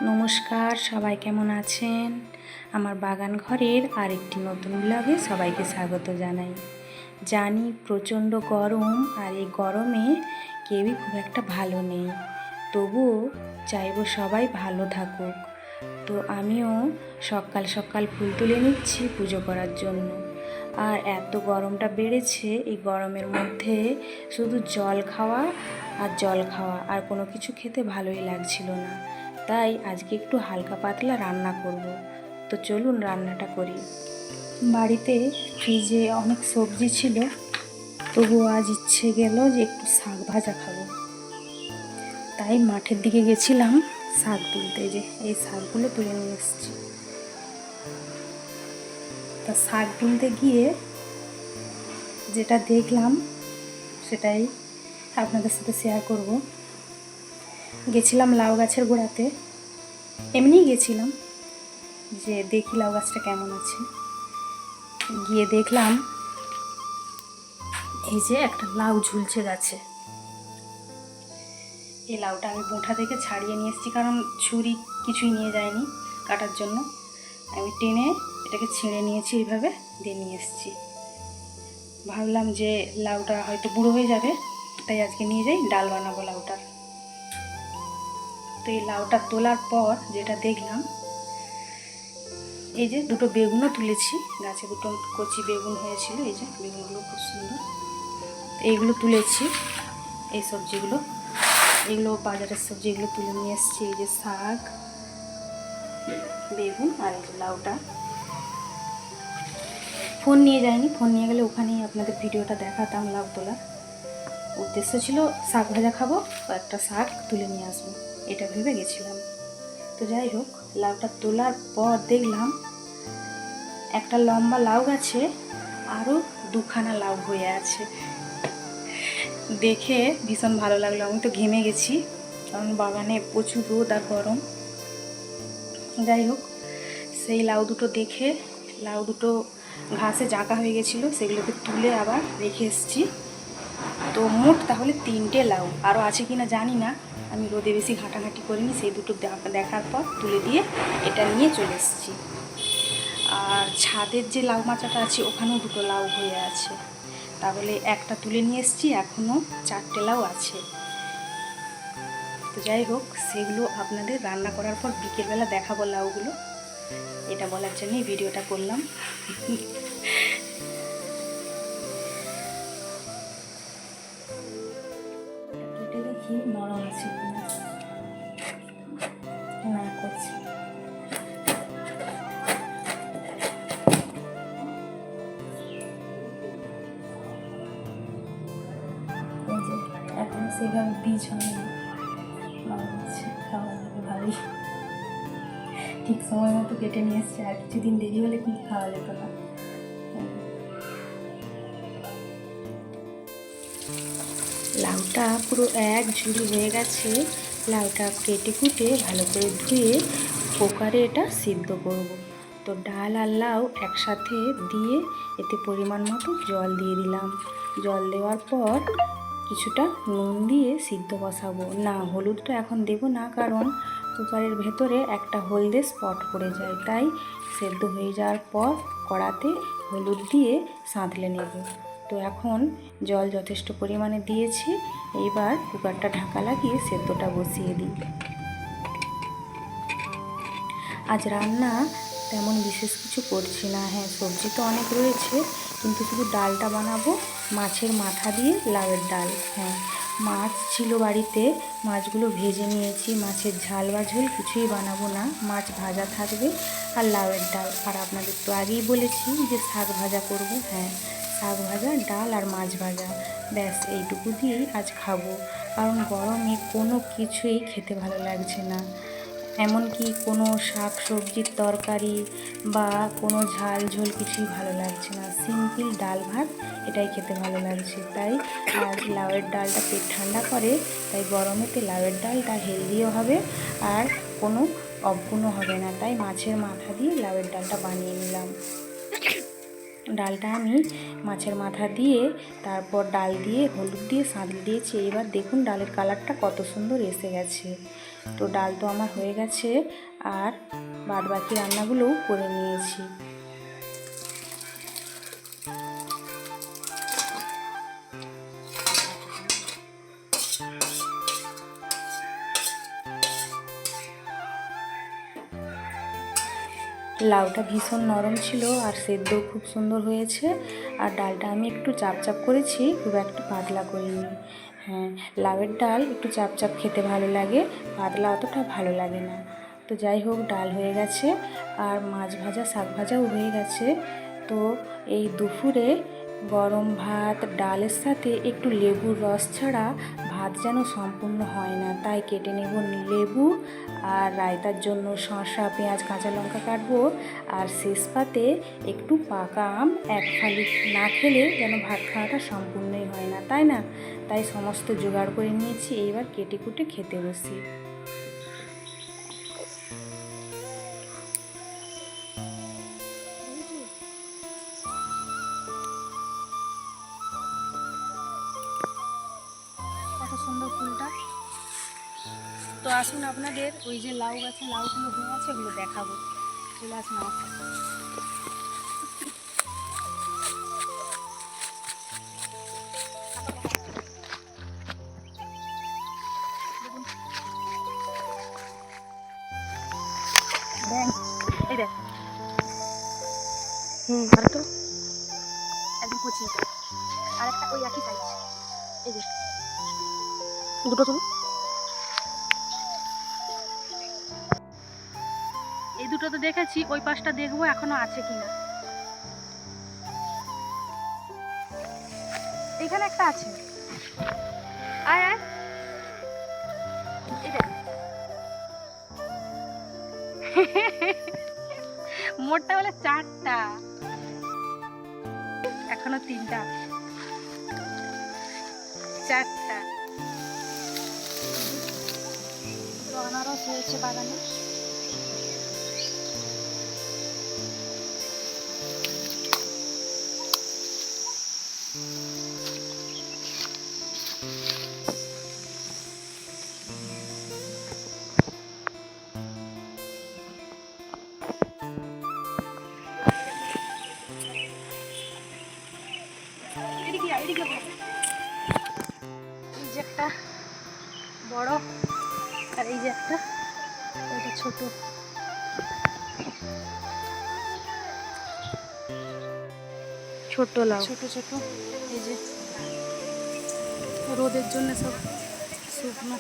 নমস্কার, সবাই কেমন আছেন? আমার বাগান ঘরের আরেকটি নতুন ব্লগে সবাইকে স্বাগত জানাই। জানি প্রচণ্ড গরম, আর এই গরমে কেউই খুব একটা ভালো নেই, তবুও চাইবো সবাই ভালো থাকুক। তো আমিও সকাল সকাল ফুল তুলে নিচ্ছি পুজো করার জন্য। আর এত গরমটা বেড়েছে, এই গরমের মধ্যে শুধু জল খাওয়া আর কোনো কিছু খেতে ভালোই লাগছিল না। তাই আজকে একটু হালকা পাতলা রান্না করব। তো চলুন রান্নাটা করি। বাড়িতে ফ্রিজে অনেক সবজি ছিল, তবুও আজ ইচ্ছে গেল যে একটু শাক ভাজা খাবো। তাই মাঠের দিকে গেছিলাম শাক তুলতে। যে এই শাকগুলো তুলে নিয়ে এসেছি। তা শাক তুলতে গিয়ে যেটা দেখলাম সেটাই আপনাদের সাথে শেয়ার করব। গেছিলাম লাউ গাছের গোড়াতে, এমনিই গেছিলাম যে দেখি লাউ গাছটা কেমন আছে। গিয়ে দেখলাম এই যে একটা লাউ ঝুলছে গাছে। এই লাউটা আমি বোঁটা থেকে ছাড়িয়ে নিয়ে এসেছি, কারণ ছুরি কিছুই নিয়ে যায়নি কাটার জন্য। আমি টেনে এটাকে ছিঁড়ে নিয়েছি, এইভাবে দিয়ে নিয়ে এসেছি। ভাবলাম যে লাউটা হয়তো বুড়ো হয়ে যাবে, তাই আজকে নিয়ে যাই, ডাল বানাবো লাউটার। তো এই লাউটা তোলার পর যেটা দেখলাম, এই যে দুটো বেগুনও তুলেছি, গাছে দুটো কচি বেগুন হয়েছিল। এই যে বেগুনগুলো খুব সুন্দর, এইগুলো তুলেছি। এই সবজিগুলো, এগুলো বাজারের সবজি, এগুলো তুলে নিয়ে এসেছি। এই যে শাক, বেগুন আর এই যে লাউটা। ফোন নিয়ে যাইনি, ফোন নিয়ে গেলে ওখানেই আপনাদের ভিডিওটা দেখাতাম লাউ তোলার। উদ্দেশ্য ছিল শাক ভাজা খাবো, একটা শাক তুলে নিয়ে আসবো, এটা ভেবে গেছিলাম। তো যাই হোক, লাউটা তোলার পর দেখলাম একটা লম্বা লাউ গাছে আরও দুখানা লাউ হয়ে আছে। দেখে ভীষণ ভালো লাগলো। আমি তো ঘেমে গেছি, কারণ বাগানে প্রচুর রোদ আর গরম। যাই হোক, সেই লাউ দুটো দেখে, লাউ দুটো ঘাসে জাঁকা হয়ে গেছিলো, সেগুলোকে তুলে আবার রেখে এসেছি। তো মোট তাহলে 3টে লাউ, আরও আছে কি না জানি না, আমি রোদে বেশি ঘাঁটাঘাঁটি করিনি। সেই দুটো দেখার পর তুলে দিয়ে এটা নিয়ে চলে এসেছি। আর ছাদের যে লাউ মাচাটা আছে, ওখানেও দুটো লাউ হয়ে আছে। তাহলে একটা তুলে নিয়ে এসেছি, এখনও 4টে লাউ আছে। তো যাই হোক, সেগুলো আপনাদের রান্না করার পর বিকেলবেলা দেখাবো লাউগুলো, এটা বলার জন্যই ভিডিওটা করলাম। কেটে দেখি নরম আছে না, করছি। এই যে এখন সেভাবে বীজ হয় না, নরম আছে, খাওয়া যাবে ভালোই। ঠিক সময় মতো কেটে নিয়ে এসছে, আর কিছুদিন দেরি হলে কিন্তু খাওয়া যেত না। লাউটা পুরো এক ঝুড়ি হয়ে গেছে। লাউটা কেটে কুটে ভালো করে ধুয়ে কুকারে এটা সিদ্ধ করব। তো ডাল আর লাউ একসাথে দিয়ে এতে পরিমাণ মতো জল দিয়ে দিলাম। জল দেওয়ার পর কিছুটা নুন দিয়ে সিদ্ধ বসাবো। না, হলুদ তো এখন দেব না, কারণ কুকারের ভেতরে একটা হলদে স্পট পড়ে যায়। তাই সেদ্ধ হয়ে যাওয়ার পর কড়াতে হলুদ দিয়ে সাঁতলে নেব। তো এখন জল যথেষ্ট পরিমাণে দিয়েছি, এইবার কুকারটা ঢাকা লাগিয়ে সেদ্ধটা বসিয়ে দিই। আজ রান্না তেমন বিশেষ কিছু করছি না। হ্যাঁ, সবজি তো অনেক রয়েছে, কিন্তু শুধু ডালটা বানাবো মাছের মাথা দিয়ে লাউয়ের ডাল। হ্যাঁ, মাছ ছিল বাড়িতে, মাছগুলো ভেজে নিয়েছি। মাছের ঝাল বা ঝোল কিছুই বানাবো না, মাছ ভাজা থাকবে আর লাউয়ের ডাল। আর আপনাদের তো আগেই বলেছি যে শাক ভাজা করব। হ্যাঁ, শাক ভাজা, ডাল আর মাছ ভাজা, ব্যাস এইটুকু দিয়েই আজ খাবো। কারণ গরমে কোনো কিছুই খেতে ভালো লাগছে না, এমনকি কোনো শাক সবজির তরকারি বা কোনো ঝাল ঝোল কিছুই ভালো লাগছে না। সিম্পল ডাল ভাত, এটাই খেতে ভালো লাগছে। তাই আজ লাউয়ের ডালটা পেট ঠান্ডা করে, তাই গরমেতে লাউয়ের ডালটা হেলদিও হবে আর কোনো অজ্ঞানও হবে না। তাই মাছের মাথা দিয়ে লাউয়ের ডালটা বানিয়ে নিলাম। ডালটা আমি মাছের মাথা দিয়ে তারপর ডাল দিয়ে হলুদ দিয়ে সাঁতলে দিয়েছি। এবার দেখুন ডালের কালারটা কত সুন্দর এসে গেছে। তো ডাল তো আমার হয়ে গেছে, আর বাদ বাকি রান্নাগুলোও করে নিয়েছি। লাউটা ভীষণ নরম ছিল আর সেদ্ধও খুব সুন্দর হয়েছে। আর ডালটা আমি একটু চাপ চাপ করেছি, খুব একটা পাতলা করিনি। হ্যাঁ, লাউয়ের ডাল একটু চাপ চাপ খেতে ভালো লাগে, পাতলা অতটা ভালো লাগে না। তো যাই হোক, ডাল হয়ে গেছে আর মাছ ভাজা শাক ভাজাও হয়ে গেছে। তো এই দুপুরে গরম ভাত ডালের সাথে একটু লেবুর রস ছাড়া ভাত যেন সম্পূর্ণ হয় না, তাই কেটে নেব লেবু। আর রায়তার জন্য শসা পেঁয়াজ কাঁচা লঙ্কা কাটবো। আর শেষ পাতে একটু পাকা আম এক ফালি না খেলে যেন ভাত খাওয়াটা সম্পূর্ণই হয় না, তাই না? তাই সমস্ত জোগাড় করে নিয়েছি, এইবার কেটে কুটে খেতে বসি। কত সুন্দর ফুলটা। তো আসুন আপনাদের ওই যে লাউ গাছে লাউগুলো হয়ে আছে ওগুলো দেখাবো। চলে আসুন আমার সাথে। এই দেখ, আর তো একদম কচি, আর একটা ওই একই সাইজ। এই যে দুটো তুলো, এই দুটো তো দেখেছি, ওই পাশটা দেখবো এখনো আছে কিনা। এখানে একটা আছে, আয় আয়। এই দেখ মোটটা বলে 4টা, এখনো 3টা, 4টা। আনারস হয়েছে বাগানে। এই যে একটা বড়, আর এই যে একটা এটা ছোট। ছোট লাউ, ছোট ছোট। এই যে রোদের জন্য সব শুকনো।